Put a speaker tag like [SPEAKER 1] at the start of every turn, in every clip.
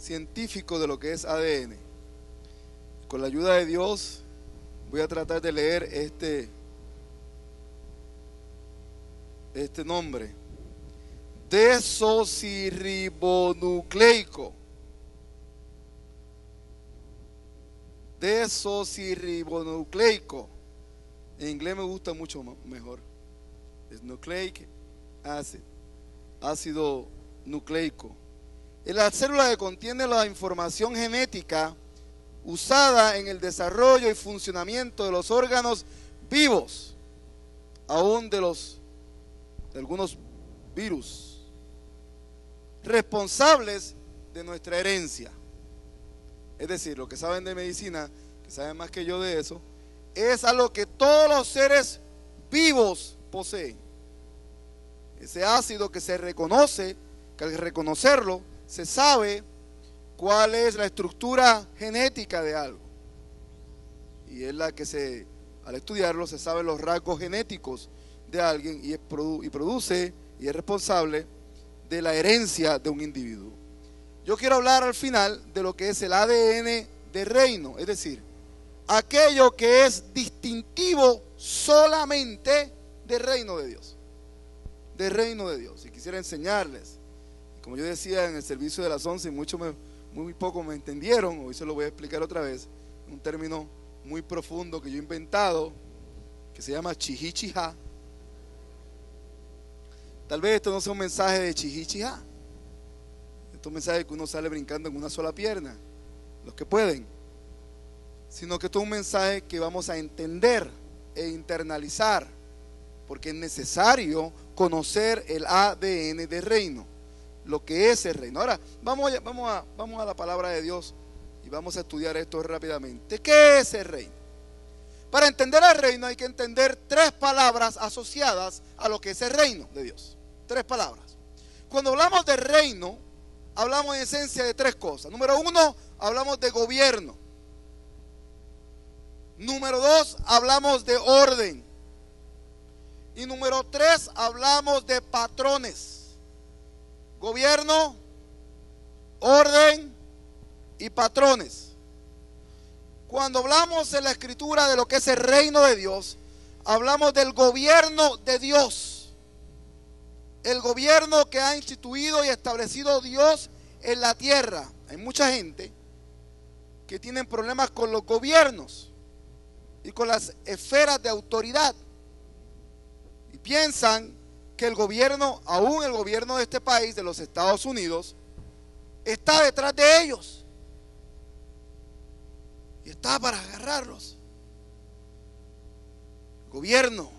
[SPEAKER 1] científico de lo que es ADN. Con la ayuda de Dios voy a tratar de leer este nombre: desoxirribonucleico. Desoxirribonucleico. En inglés me gusta mucho mejor. Es nucleic acid, ácido nucleico. Es la célula que contiene la información genética usada en el desarrollo y funcionamiento de los órganos vivos, aún de algunos virus, responsables de nuestra herencia. Es decir, los que saben de medicina, que saben más que yo de eso, es algo que todos los seres vivos poseen. Ese ácido que se reconoce, que al reconocerlo se sabe cuál es la estructura genética de algo. Y es la que al estudiarlo se saben los rasgos genéticos de alguien y produce y es responsable de la herencia de un individuo. Yo quiero hablar al final de lo que es el ADN de reino, es decir, aquello que es distintivo solamente del reino de Dios. Del reino de Dios. Y quisiera enseñarles, como yo decía en el servicio de las 11, muy poco me entendieron, hoy se lo voy a explicar otra vez, un término muy profundo que yo he inventado, que se llama chihichija. Tal vez esto no sea un mensaje de chihichija, esto es un mensaje que uno sale brincando en una sola pierna, los que pueden, sino que esto es un mensaje que vamos a entender e internalizar, porque es necesario conocer el ADN del reino, lo que es el reino. Ahora, vamos a la palabra de Dios y vamos a estudiar esto rápidamente. ¿Qué es el reino? Para entender el reino hay que entender tres palabras asociadas a lo que es el reino de Dios. Tres palabras. Cuando hablamos de reino, hablamos en esencia de tres cosas. Número uno, hablamos de gobierno. Número dos, hablamos de orden. Y número tres, hablamos de patrones. Gobierno, orden y patrones. Cuando hablamos en la escritura de lo que es el reino de Dios, hablamos del gobierno de Dios. El gobierno que ha instituido y establecido Dios en la tierra. Hay mucha gente que tienen problemas con los gobiernos y con las esferas de autoridad. Y piensan que el gobierno, aún el gobierno de este país, de los Estados Unidos, está detrás de ellos. Y está para agarrarlos. El gobierno.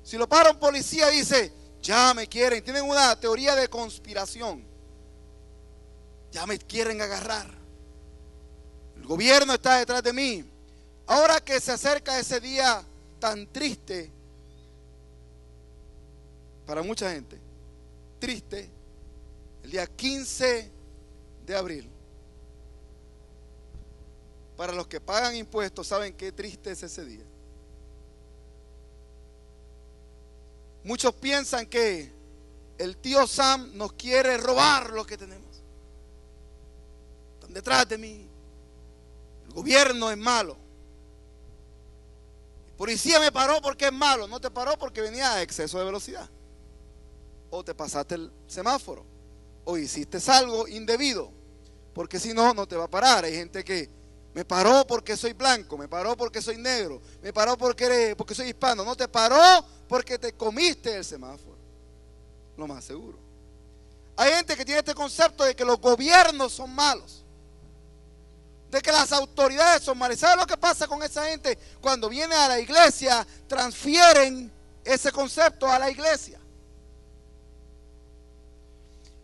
[SPEAKER 1] Si lo para un policía, dice, ya me quieren. Tienen una teoría de conspiración. Ya me quieren agarrar. El gobierno está detrás de mí. Ahora que se acerca ese día tan triste para mucha gente, triste, el día 15 de abril. Para los que pagan impuestos, saben qué triste es ese día. Muchos piensan que el tío Sam nos quiere robar lo que tenemos. Están detrás de mí. El gobierno es malo. El policía me paró porque es malo. No te paró porque venía a exceso de velocidad. O te pasaste el semáforo. O hiciste algo indebido. Porque si no, no te va a parar. Hay gente que me paró porque soy blanco, me paró porque soy negro, me paró porque soy hispano. No te paró porque te comiste el semáforo. Lo más seguro. Hay gente que tiene este concepto de que los gobiernos son malos, de que las autoridades son malas. ¿Sabe lo que pasa con esa gente? Cuando viene a la iglesia, transfieren ese concepto a la iglesia.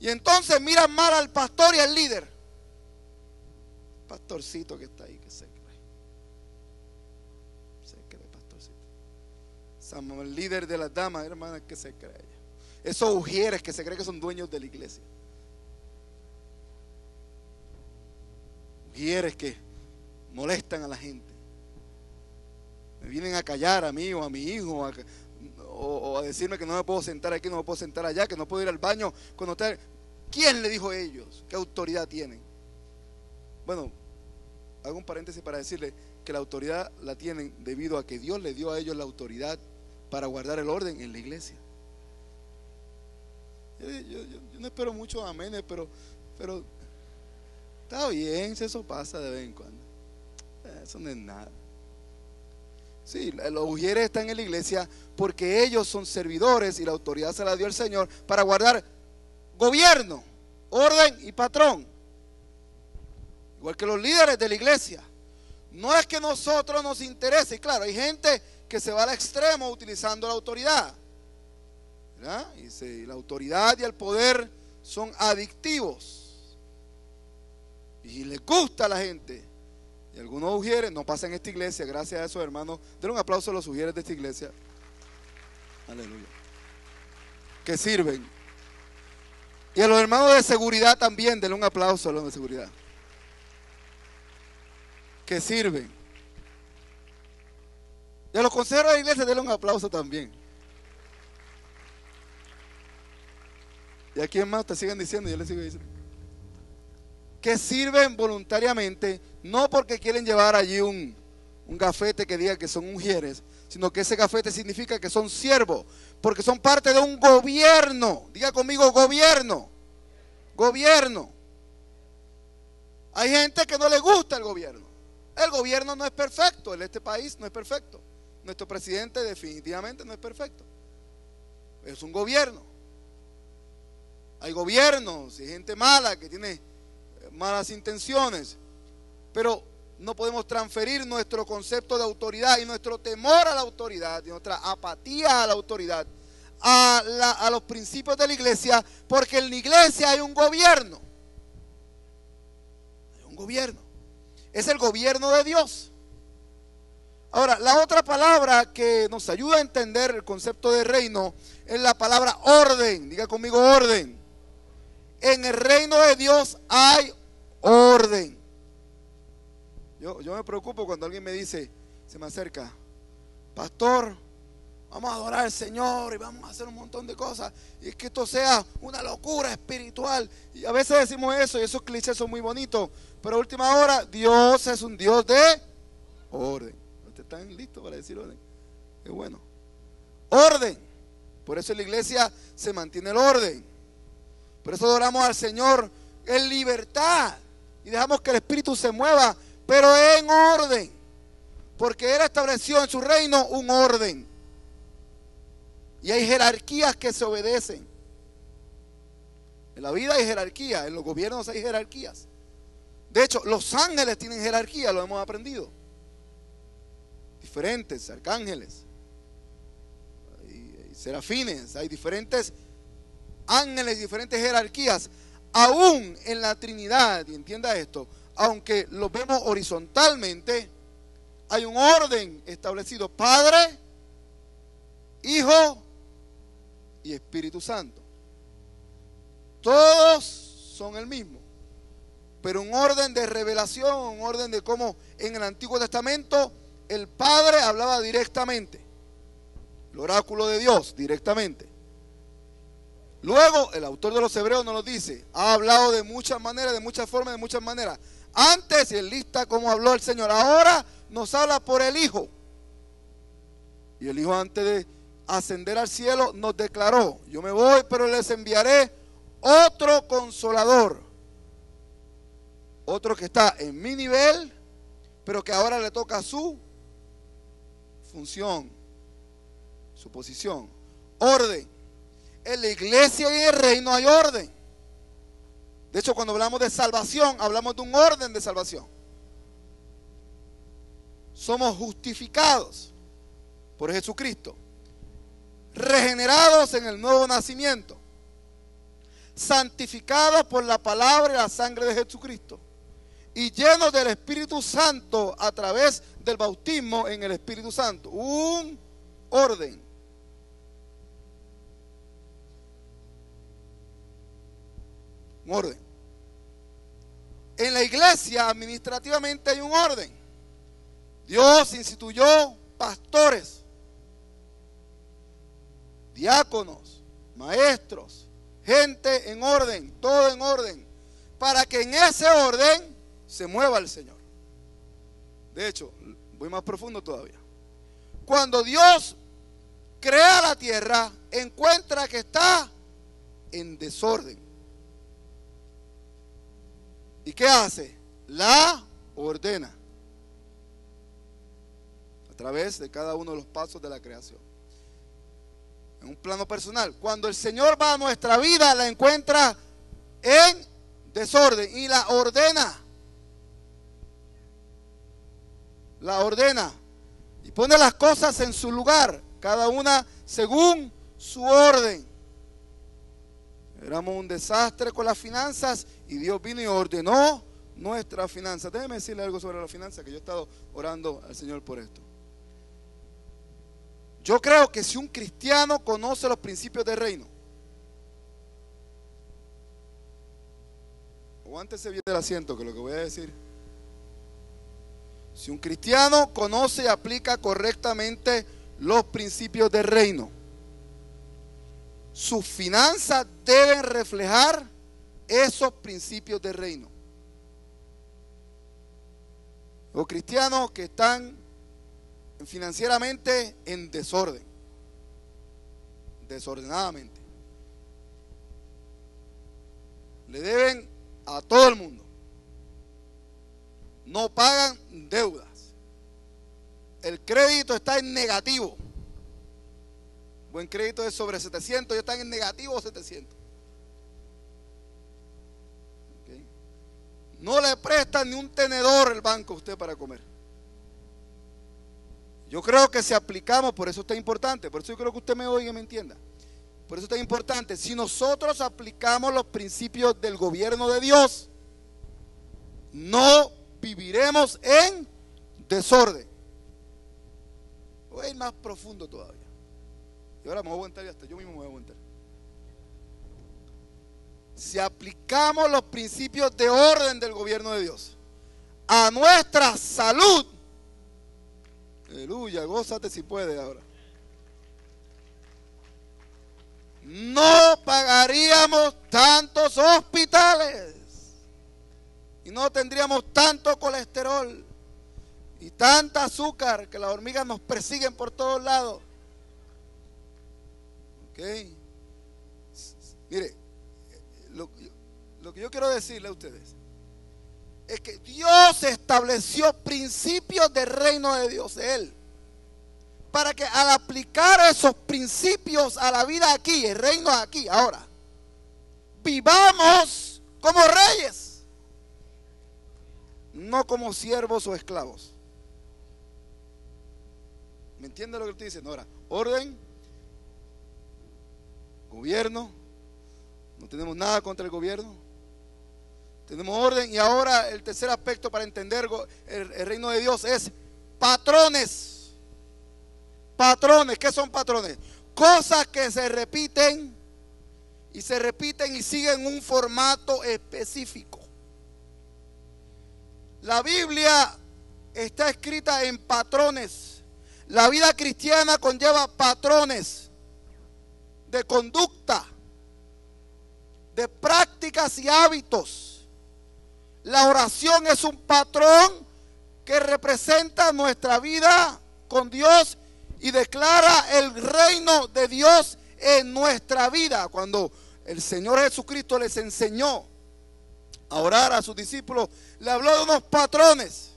[SPEAKER 1] Y entonces miran mal al pastor y al líder. Pastorcito que está ahí, que se cree pastorcito. El líder de las damas, hermanas, que se cree. Esos ujieres que se creen que son dueños de la iglesia. Ujieres que molestan a la gente. Me vienen a callar a mí o a mi hijo o a decirme que no me puedo sentar aquí, no me puedo sentar allá, que no puedo ir al baño cuando está. ¿Quién le dijo a ellos? ¿Qué autoridad tienen? Bueno, hago un paréntesis para decirle que la autoridad la tienen debido a que Dios le dio a ellos la autoridad para guardar el orden en la iglesia. Yo no espero muchos amenes, pero está bien si eso pasa de vez en cuando. Eso no es nada. Sí, los ujieres están en la iglesia porque ellos son servidores y la autoridad se la dio el Señor para guardar gobierno, orden y patrón. Igual que los líderes de la iglesia. No es que a nosotros nos interese. Claro, hay gente que se va al extremo utilizando la autoridad, ¿verdad? Y la autoridad y el poder son adictivos y les gusta a la gente. Y algunos ujieres no pasan en esta iglesia, gracias a esos hermanos. Denle un aplauso a los ujieres de esta iglesia. Aleluya. Que sirven. Y a los hermanos de seguridad también, denle un aplauso a los de seguridad. Que sirven. Y a los consejeros de la iglesia, denle un aplauso también. Y a quién más te siguen diciendo, yo les sigo diciendo. Que sirven voluntariamente, no porque quieren llevar allí un gafete que diga que son ujieres, sino que ese gafete significa que son siervos, porque son parte de un gobierno. Diga conmigo, gobierno. Gobierno. Hay gente que no le gusta el gobierno. El gobierno no es perfecto, en este país no es perfecto. Nuestro presidente definitivamente no es perfecto. Es un gobierno. Hay gobiernos y gente mala que tiene malas intenciones, pero no podemos transferir nuestro concepto de autoridad y nuestro temor a la autoridad y nuestra apatía a la autoridad a los principios de la iglesia, porque en la iglesia hay un gobierno. Hay un gobierno. Es el gobierno de Dios. Ahora, la otra palabra que nos ayuda a entender el concepto de reino es la palabra orden. Diga conmigo, orden. En el reino de Dios hay orden. Yo me preocupo cuando alguien me dice, se me acerca, pastor, vamos a adorar al Señor y vamos a hacer un montón de cosas, y es que esto sea una locura espiritual. Y a veces decimos eso, y esos clichés son muy bonitos, pero a última hora, Dios es un Dios de orden. ¿Ustedes están listos para decir orden? Qué bueno. Orden. Por eso en la iglesia se mantiene el orden. Por eso adoramos al Señor en libertad y dejamos que el Espíritu se mueva, pero en orden, porque Él estableció en su reino un orden y hay jerarquías que se obedecen. En la vida hay jerarquía, en los gobiernos hay jerarquías. De hecho, los ángeles tienen jerarquía, lo hemos aprendido. Diferentes arcángeles, hay serafines, hay diferentes ángeles, diferentes jerarquías. Aún en la Trinidad, y entienda esto, aunque lo vemos horizontalmente, hay un orden establecido: Padre, Hijo y Espíritu Santo. Todos son el mismo, pero un orden de revelación, un orden de cómo en el Antiguo Testamento el Padre hablaba directamente, el oráculo de Dios directamente. Luego, el autor de los Hebreos nos lo dice, ha hablado de muchas maneras, de muchas formas, de muchas maneras. Antes, y él lista cómo habló el Señor. Ahora nos habla por el Hijo. Y el Hijo, antes de ascender al cielo, nos declaró: yo me voy, pero les enviaré otro consolador. Otro que está en mi nivel, pero que ahora le toca su función, su posición. Orden. En la iglesia y en el reino hay orden. De hecho, cuando hablamos de salvación, hablamos de un orden de salvación. Somos justificados por Jesucristo, regenerados en el nuevo nacimiento, santificados por la palabra y la sangre de Jesucristo, y llenos del Espíritu Santo a través del bautismo en el Espíritu Santo. Un orden. Un orden. En la iglesia administrativamente hay un orden. Dios instituyó pastores, diáconos, maestros, gente en orden, todo en orden, para que en ese orden se mueva el Señor. De hecho, voy más profundo todavía. Cuando Dios crea la tierra, encuentra que está en desorden. ¿Y qué hace? La ordena a través de cada uno de los pasos de la creación. En un plano personal, cuando el Señor va a nuestra vida, la encuentra en desorden y la ordena. La ordena y pone las cosas en su lugar, cada una según su orden. Éramos un desastre con las finanzas y Dios vino y ordenó nuestras finanzas. Déjeme decirle algo sobre las finanzas, que yo he estado orando al Señor por esto. Yo creo que si un cristiano conoce los principios del reino, aguántese bien el asiento, que es lo que voy a decir. Si un cristiano conoce y aplica correctamente los principios del reino, sus finanzas deben reflejar esos principios del reino. Los cristianos que están financieramente en desorden, desordenadamente, le deben a todo el mundo, no pagan deudas, el crédito está en negativo, buen crédito es sobre 700, ya están en negativo 700. ¿Okay? No le prestan ni un tenedor el banco a usted para comer. Yo creo que si aplicamos, por eso está importante, por eso yo creo que usted me oiga y me entienda. Por eso está importante, si nosotros aplicamos los principios del gobierno de Dios, no viviremos en desorden. Voy a ir más profundo todavía. Y ahora me voy a aguantar y hasta yo mismo me voy a aguantar. Si aplicamos los principios de orden del gobierno de Dios a nuestra salud, aleluya, gózate si puedes ahora, no pagaríamos tantos hospitales y no tendríamos tanto colesterol y tanta azúcar que las hormigas nos persiguen por todos lados. Ok, mire, lo que yo quiero decirle a ustedes es que Dios estableció principios del reino de Dios, de Él, para que al aplicar esos principios a la vida aquí, el reino aquí, ahora, vivamos como reyes, no como siervos o esclavos. ¿Me entiende lo que estoy diciendo? Ahora, orden, gobierno, no tenemos nada contra el gobierno, tenemos orden. Y ahora el tercer aspecto para entender el reino de Dios es patrones. Patrones, ¿qué son patrones? Cosas que se repiten y siguen un formato específico. La Biblia está escrita en patrones. La vida cristiana conlleva patrones de conducta, de prácticas y hábitos. La oración es un patrón que representa nuestra vida con Dios y declara el reino de Dios en nuestra vida. Cuando el Señor Jesucristo les enseñó a orar a sus discípulos, le habló de unos patrones.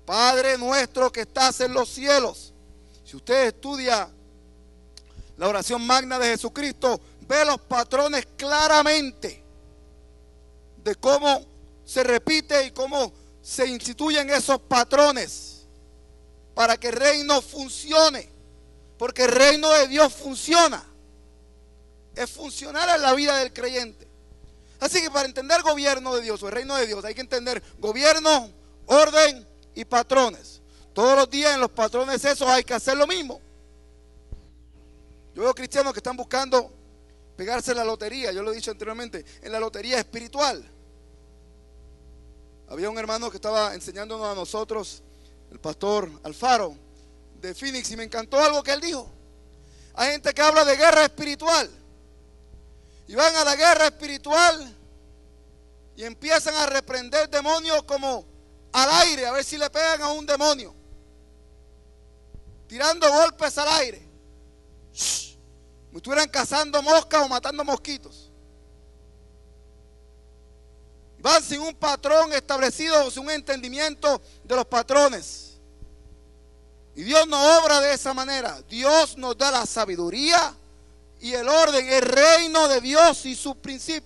[SPEAKER 1] Padre nuestro que estás en los cielos. Si usted estudia la oración magna de Jesucristo, ve los patrones claramente de cómo se repite y cómo se instituyen esos patrones para que el reino funcione, porque el reino de Dios funciona, es funcional en la vida del creyente. Así que para entender el gobierno de Dios o el reino de Dios hay que entender gobierno, orden y patrones. Todos los días en los patrones esos hay que hacer lo mismo. Yo veo cristianos que están buscando pegarse en la lotería, yo lo he dicho anteriormente, en la lotería espiritual. Había un hermano que estaba enseñándonos a nosotros, el pastor Alfaro de Phoenix, y me encantó algo que él dijo. Hay gente que habla de guerra espiritual y van a la guerra espiritual y empiezan a reprender demonios como al aire, a ver si le pegan a un demonio, tirando golpes al aire, como estuvieran cazando moscas o matando mosquitos. Van sin un patrón establecido, sin un entendimiento de los patrones. Y Dios no obra de esa manera. Dios nos da la sabiduría y el orden, el reino de Dios y sus principios.